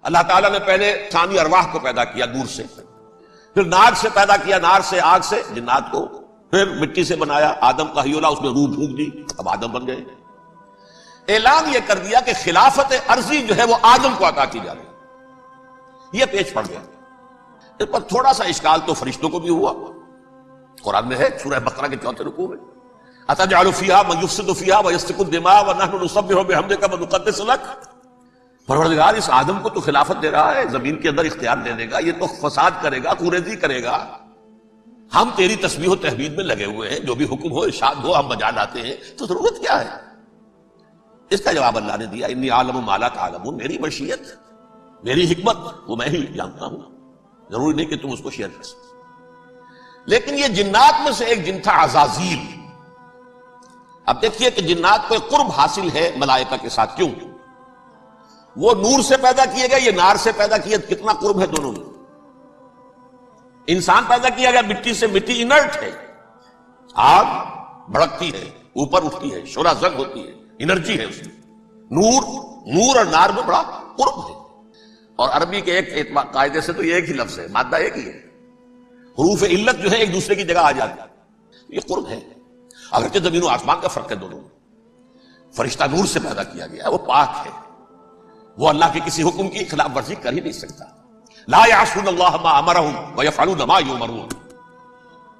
اللہ تعالیٰ نے پہلے ثانی ارواح کو پیدا کیا نور سے، پھر نار سے پیدا کیا، نار سے آگ سے جنات کو، پھر مٹی سے بنایا، آدم کا حیولہ اس میں روح پھونک دی، اب آدم بن گئے۔ اعلان یہ کر دیا کہ خلافت عرضی جو ہے وہ آدم کو عطا کی جا رہی، یہ پیش پڑ گیا۔ اس پر تھوڑا سا اشکال تو فرشتوں کو بھی ہوا، قرآن میں ہے سورہ بقرہ کے 4 رکوع میں، اتجعل فیہا من یفسد فیہا ویسفک الدماء ونحن نسبح بحمدک ونقدس لک۔ پروردگار اس آدم کو تو خلافت دے رہا ہے، زمین کے اندر اختیار دے دے گا، یہ تو فساد کرے گا، کوریزی کرے گا، ہم تیری تسبیح و تحمید میں لگے ہوئے ہیں، جو بھی حکم ہو ارشاد ہو ہم بجا لاتے ہیں، تو ضرورت کیا ہے؟ اس کا جواب اللہ نے دیا، انی عالم ما لا تعلمون، میری مشیت، میری حکمت وہ میں ہی جانتا ہوں، ضروری نہیں کہ تم اس کو شیئر کر سکتے۔ لیکن یہ جنات میں سے ایک جن تھا عزازیل۔ اب دیکھیے کہ جنات کو ایک قرب حاصل ہے ملائکہ کے ساتھ، کیوں؟ وہ نور سے پیدا کیے گئے، یہ نار سے پیدا کیے، کتنا قرب ہے دونوں میں۔ انسان پیدا کیا گیا مٹی سے، مٹی انرٹ ہے، آگ بھڑکتی ہے، اوپر اٹھتی ہے، شعلہ زنگ ہوتی ہے، انرجی ہے اس میں۔ نور اور نار میں بڑا قرب ہے، اور عربی کے ایک قاعدے سے تو یہ ایک ہی لفظ ہے، مادہ ایک ہی ہے، حروف علت جو ہے ایک دوسرے کی جگہ آ جاتی ہے، یہ قرب ہے۔ اگرچہ زمین و آسمان کا فرق ہے دونوں میں، فرشتہ نور سے پیدا کیا گیا ہے، وہ پاک ہے، وہ اللہ کے کسی حکم کی خلاف ورزی کر ہی نہیں سکتا۔ لا يعصون اللہ ما امرهم ويفعلون ما يؤمرون،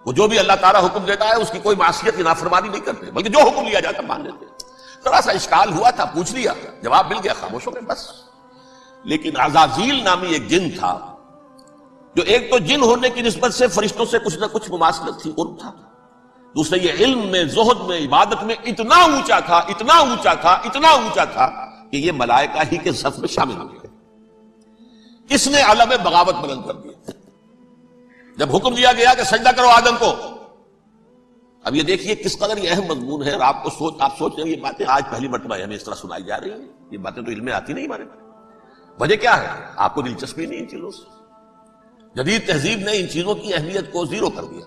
وہ جو بھی اللہ تعالیٰ حکم دیتا ہے اس کی کوئی معصیت یا نافرمانی نہیں کرتے، بلکہ جو حکم لیا جاتا مان لیتے۔ ذرا سا اشکال ہوا تھا، پوچھ لیا، جواب مل گیا، خاموش ہو گئے بس۔ لیکن عزازیل نامی ایک جن تھا، جو ایک تو جن ہونے کی نسبت سے فرشتوں سے کچھ نہ کچھ مماثلت تھی، قرب تھا، دوسرے یہ علم میں، زہد میں، عبادت میں اتنا اونچا تھا، اتنا اونچا تھا، اتنا اونچا تھا کہ یہ ملائکہ ہی کے صف میں شامل ہو گئے۔ اس نے علم بغاوت بلند کر دیا جب حکم دیا گیا کہ سجدہ کرو آدم کو۔ اب یہ دیکھیے کس قدر یہ اہم مضمون ہے، اور آپ سوچ رہے ہیں یہ باتیں آج پہلی مرتبہ ہمیں اس طرح سنائی جا رہی ہیں، یہ باتیں تو علم میں آتی نہیں ہمارے پاس۔ وجہ کیا ہے؟ آپ کو دلچسپی نہیں ان چیزوں سے۔ جدید تہذیب نے ان چیزوں کی اہمیت کو زیرو کر دیا۔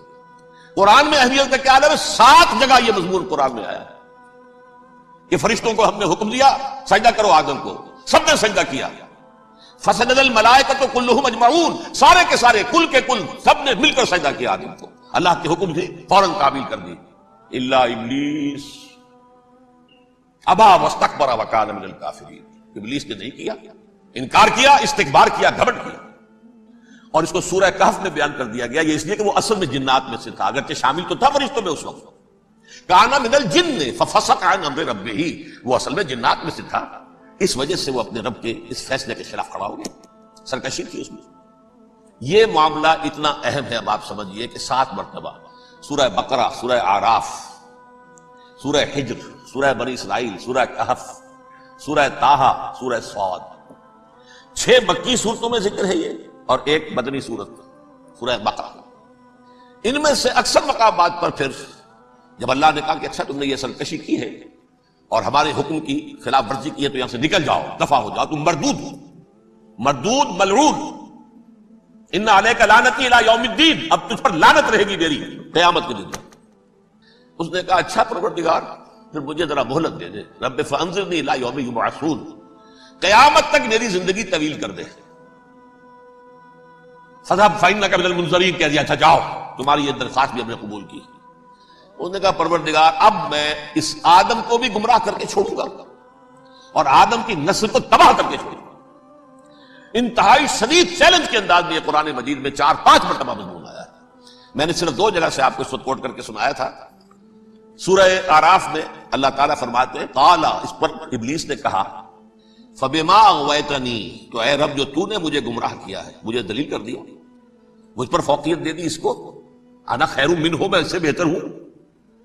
قرآن میں اہمیت کا کیا عالم ہے؟ 7 جگہ یہ مضمون قرآن میں آیا کہ فرشتوں کو ہم نے حکم دیا سجدہ کرو آدم کو، سب نے سجدہ کیا۔ فسجد الملائکۃ کلھم اجمعون، سارے کے سارے، کل کے کل، سب نے مل کر سجدہ کیا آدم کو، اللہ کے حکم سے فوراً تعمیل کر دی۔ الا ابلیس ابا واستکبر وکان من الکافرین، ابلیس نے نہیں کیا، انکار کیا، استکبار کیا، گھمنڈ کیا۔ اور اس کو سورہ کہف میں بیان کر دیا گیا، یہ اس لیے کہ وہ اصل میں جنات میں سے تھا، اگرچہ شامل تو تھا فرشتوں میں اس وقت، کان من الجن ففسق عن امر ربہ، وہ اصل میں جنات میں سے تھا، اس وجہ سے وہ اپنے رب کے اس فیصلے کے خلاف کھڑا ہو گیا، سرکشی تھی اس میں۔ یہ معاملہ اتنا اہم ہے، اب آپ سمجھیے کہ 7 مرتبہ سورہ بقرہ، سورہ اعراف، سورہ حجر، سورہ بنی اسرائیل، سورہ کہف، سورہ طٰہٰ، سورہ صاد، 6 مکی صورتوں میں ذکر ہے یہ، اور ایک مدنی صورت سورہ بقرہ۔ ان میں سے اکثر مقامات پر پھر جب اللہ نے کہا کہ اچھا تم نے یہ سرکشی کی ہے اور ہمارے حکم کی خلاف ورزی کی ہے تو یہاں سے نکل جاؤ، دفع ہو جاؤ، تم مردود ہو، مردود ملعون، ان علیک لعنتی الی یوم الدین، اب تجھ پر لعنت رہے گی میری قیامت کے دن۔ اس نے کہا اچھا پروردگار پھر مجھے ذرا مہلت دے دے، رب فانظرنی الی یوم یبعثون، قیامت تک میری زندگی طویل کر دے۔ فذهب فإنك من المنظرین، کہہ دیا اچھا جاؤ، تمہاری یہ درخواست بھی ہم نے قبول کی۔ اس نے کہا پروردگار اب میں اس آدم کو بھی گمراہ کر کے چھوڑوں گا اور آدم کی نسل کو تباہ کر کے چھوڑوں گا۔ انتہائی شدید چیلنج کے انداز میں یہ قرآن مجید میں 4-5 مرتبہ مضمون آیا ہے۔ میں نے صرف 2 جگہ سے آپ کو اس وقت کوٹ کر کے سنایا تھا۔ سورہ اعراف میں اللہ تعالیٰ فرماتے ہیں قال، اس پر ابلیس نے کہا فبما اغویتنی، تو اے رب جو تو نے مجھے گمراہ کیا ہے، مجھے دلیل کر دیا، مجھ پر فوقیت دے دی، اس کو انا خیر منہ، میں اس سے بہتر ہوں،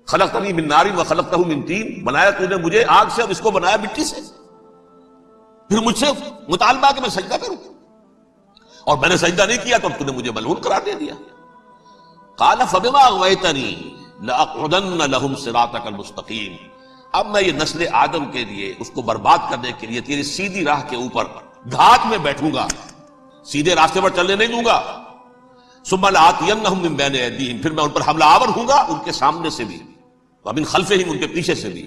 خلقتنی من نار وخلقتہ من طین، بنایا تو نے مجھے آگ سے اور اس کو بنایا مٹی سے، پھر مجھ سے مطالبہ کہ میں سجدہ کروں، اور میں نے سجدہ نہیں کیا تو تو نے مجھے ملعون قرار دے دیا۔ قال فبما اغویتنی لاقعدن لهم صراطک المستقیم، اب میں یہ نسل آدم کے لیے، اس کو برباد کرنے کے لیے تیری سیدھی راہ کے اوپر گھات میں بیٹھوں گا، سیدھے راستے پر چلنے نہیں دوں گا۔ ثم لآتینہم من بین ایدیہم، پھر میں ان پر حملہ آور ہوں گا، ان کے سامنے سے بھی، ومن خلفہم، ان کے پیچھے سے بھی،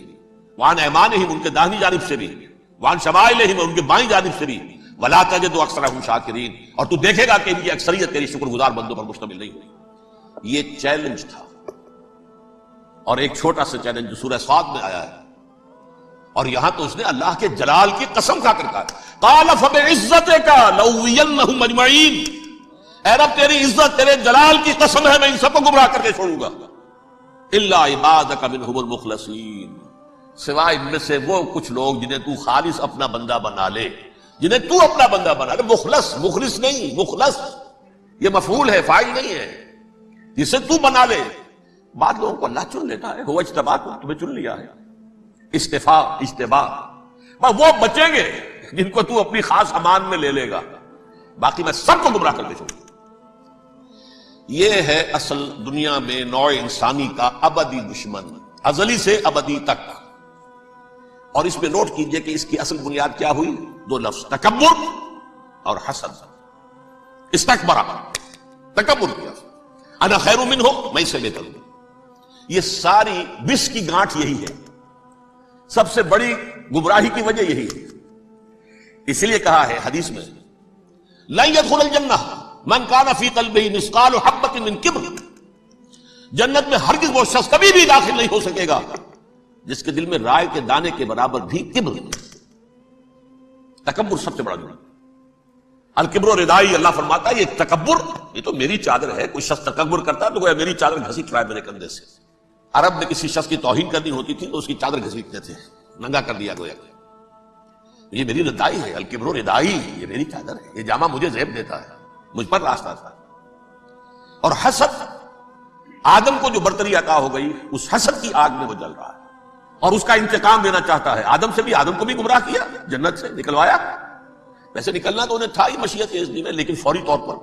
وعن ایمانہم، ان کے داہنی جانب سے بھی، وعن شمائلہم، ان کے بائیں جانب سے بھی، ولا تجد اکثرهم شاکرین، اور تو دیکھے گا کہ ان کی اکثریت تیری شکر گزار بندوں پر مشتمل نہیں ہوئی۔ یہ چیلنج تھا، اور ایک چھوٹا سا چیلنج جو سورہ صاد میں آیا ہے، اور یہاں تو اس نے اللہ کے جلال کی قسم کھا کر کہا قال فبعزتک لأغوینہم اجمعین، اے رب تیری عزت، تیرے جلال کی قسم ہے میں ان سب کو گمراہ کر کے چھوڑوں گا، الا عبادک منہم المخلصین، سوائے ان میں سے وہ کچھ لوگ جنہیں تو خالص اپنا بندہ بنا لے، جنہیں تو اپنا بندہ بنا لے۔ مخلص، مخلص نہیں، مخلص یہ مفعول ہے، فاعل نہیں ہے، جسے تو بنا لے۔ بعض لوگوں کو اللہ چن لیتا ہے، هو اجتباکم، تمہیں چن لیا ہے، استفاء، اجتباء، وہ بچیں گے جن کو تو اپنی خاص امان میں لے لے گا، باقی میں سب کو گمراہ کر کے چھوڑوں گا۔ یہ ہے اصل دنیا میں نوع انسانی کا ابدی دشمن، ازلی سے ابدی تک۔ اور اس میں نوٹ کیجئے کہ اس کی اصل بنیاد کیا ہوئی؟ دو لفظ، تکبر اور حسد۔ استکبر، تکبر کیا، انا خیر منہ، میں اس سے بہتر ہوں۔ یہ ساری بس کی گانٹھ یہی ہے، سب سے بڑی گمراہی کی وجہ یہی ہے۔ اس لیے کہا ہے حدیث میں لن يدخل الجنہ من کان فی قلبہ مثقال حبۃ من کبر، جنت میں ہرگز وہ شخص کبھی بھی داخل نہیں ہو سکے گا جس کے دل میں رائے کے دانے کے برابر بھی کبر ہے۔ تکبر سب سے بڑا گناہ، الکبر ردائی، اللہ فرماتا ہے یہ تکبر، یہ تو میری چادر ہے۔ کوئی شخص تکبر کرتا ہے تو گویا میری چادر گھسیٹ رہا ہے میرے کندھے سے۔ عرب میں کسی شخص کی توہین کرنی ہوتی تھی تو اس کی چادر گھسیٹتے تھے، ننگا کر دیا گویا، یہ میری ردائی ہے، الکبر ردائی، یہ میری چادر ہے، یہ جامہ مجھے زیب دیتا ہے، مجھ پر راستہ تھا۔ اور حسد، آدم کو جو برتری عطا ہو گئی اس حسد کی آگ میں وہ جل رہا ہے اور اس کا انتقام لینا چاہتا ہے۔ آدم سے بھی، آدم کو بھی گمراہ کیا، جنت سے نکلوایا، ویسے نکلنا تو انہیں تھا ہی مشیت اذن میں، لیکن فوری طور پر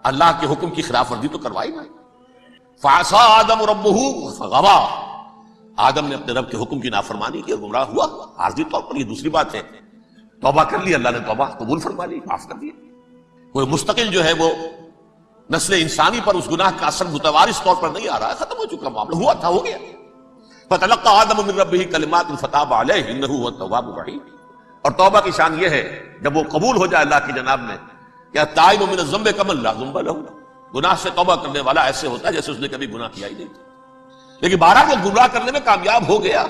اللہ کے حکم کی خلاف ورزی تو کروائی نہیں۔ فعصى آدم ربہ فغوى، آدم نے اپنے رب کے حکم کی نافرمانی کی اور گمراہ ہوا عارضی طور پر۔ یہ دوسری بات ہے، توبہ کر لی، اللہ نے توبہ قبول فرما لی، معاف کر دیا۔ کوئی مستقل جو ہے وہ نسل انسانی پر اس گناہ کا اثر متوارث طور پر نہیں آ رہا ہے، ختم ہو چکا معاملہ، ہوا تھا ہو گیا۔ فتلقى آدم من ربہ کلمات فتاب علیہ انہ هو التواب الرحیم۔ اور توبہ کی شان یہ ہے جب وہ قبول ہو جائے اللہ کی جناب میں، کیا تائب من الذنب کمن لا ذنب له، گناہ سے توبہ کرنے والا ایسے ہوتا ہے جیسے اس نے کبھی گناہ کیا ہی نہیں تھا۔ لیکن بہرحال وہ گمراہ کرنے میں کامیاب ہو گیا،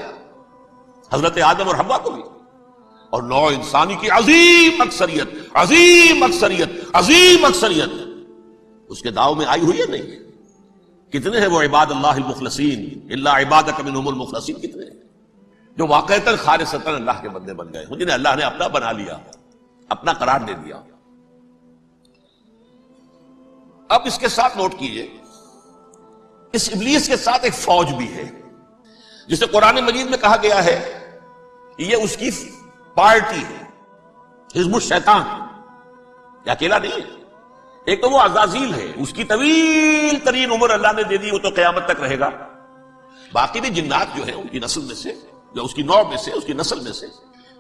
حضرت آدم اور حوا کو بھی، اور نوع انسانی کی عظیم اکثریت، عظیم اکثریت، عظیم اکثریت اس کے داؤ میں آئی ہوئی ہے نہیں؟ کتنے ہیں وہ عباد اللہ المخلصین، الا عبادک منہم المخلصین، کتنے ہیں جو واقعتاً خالصتاً اللہ کے بندے بن گئے، جنہیں اللہ نے اپنا بنا لیا، اپنا قرار دے دیا۔ اب اس کے ساتھ نوٹ کیجئے، اس ابلیس کے ساتھ ایک فوج بھی ہے جسے قرآن مجید میں کہا گیا ہے کہ یہ اس کی پارٹی ہے، حزب الشیطان، یہ اکیلا نہیں ہے۔ ایک تو وہ عزازیل ہے، اس کی طویل ترین عمر اللہ نے دے دی، وہ تو قیامت تک رہے گا۔ باقی بھی جنات جو ہیں ان کی نسل میں سے، یا اس کی نوع میں سے، اس کی نسل میں سے،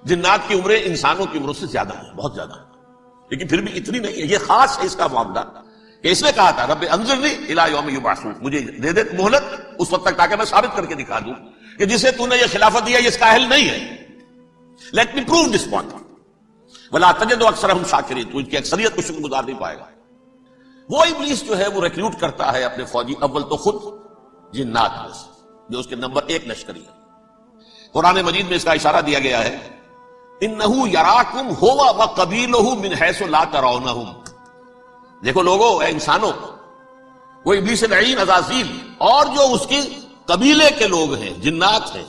جنات کی عمریں انسانوں کی عمروں سے زیادہ ہیں، بہت زیادہ ہیں، لیکن پھر بھی اتنی نہیں ہے۔ یہ خاص ہے اس کا معاملہ کہ اس نے کہا تھا رب انظرنی الی یوم یبعثون، مجھے دے دے مہلت اس وقت تک تاکہ میں ثابت کر کے دکھا دوں کہ جسے تو نے یہ خلافت دیا یہ اس کا اہل نہیں ہے۔ Let me prove this point ولا تجد اکثرهم شاکرین، تو ان کی اکثریت کو شکر گزار نہیں پائے گا۔ وہ ابلیس جو ہے وہ ریکروٹ کرتا ہے اپنے فوجی، اول تو خود جنات میں سے جو اس کے نمبر 1 لشکری ہے۔ قرآن مجید میں اس کا اشارہ دیا گیا ہے انہ یراکم ہوا وقبیلہ من حیث لا ترونہم، دیکھو لوگو، اے انسانوں، وہ ابلیس لعین عزازیل اور جو اس کی قبیلے کے لوگ ہیں، جنات ہیں،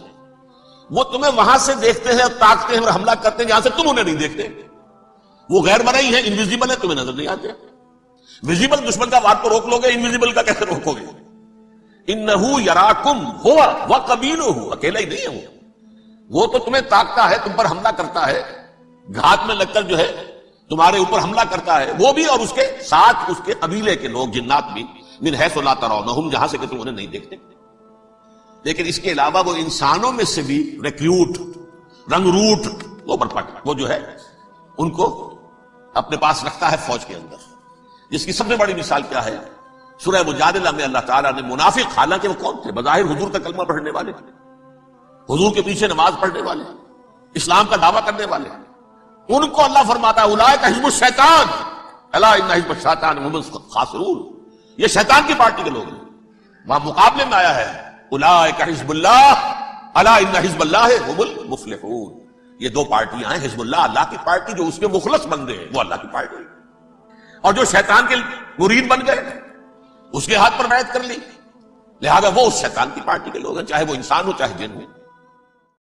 وہ تمہیں وہاں سے دیکھتے ہیں اور تاکتے ہیں اور حملہ کرتے ہیں جہاں سے تم انہیں نہیں دیکھتے۔ وہ غیر مرئی ہیں، انویزیبل ہے، تمہیں نظر نہیں آتے۔ ویزیبل دشمن کا وار کو روک لو گے، انویزیبل کا کیسے روکو گے؟ انہ یراکم ہوا وقبیلہ، اکیلا ہی نہیں ہے وہ تو تمہیں تاکتا ہے، تم پر حملہ کرتا ہے، گھات میں لگ کر جو ہے تمہارے اوپر حملہ کرتا ہے، وہ بھی اور اس کے ساتھ اس کے قبیلے کے لوگ، جنات بھی، من حیث لا ترونہم، جہاں سے کہ تم انہیں نہیں دیکھتے۔ لیکن اس کے علاوہ وہ انسانوں میں سے بھی ریکریوٹ، رنگ روٹ، وہ برپٹ، وہ جو ہے ان کو اپنے پاس رکھتا ہے فوج کے اندر، جس کی سب سے بڑی مثال کیا ہے؟ سورہ مجادلہ میں اللہ تعالیٰ نے منافق، حالانکہ وہ کون تھے؟ بظاہر حضور کا کلمہ پڑھنے والے، حضور کے پیچھے نماز پڑھنے والے، اسلام کا دعویٰ کرنے والے، ان کو اللہ فرماتا ہے اولئک حزب الشیطان الا ان حزب الشیطان هم الخاسرون، یہ شیطان کی پارٹی کے لوگ ہیں۔ وہاں مقابلے میں آیا ہے اولئک حزب اللہ الا ان حزب اللہ هم المفلحون، یہ دو پارٹیاں ہیں، حزب اللہ اللہ کی پارٹی جو اس کے مخلص بندے ہیں وہ اللہ کی پارٹی، اور جو شیطان کے مرید بن گئے اس کے ہاتھ پر بیعت کر لی، لہذا وہ اس شیطان کی پارٹی کے لوگ ہیں، چاہے وہ انسان ہو چاہے جن ہو۔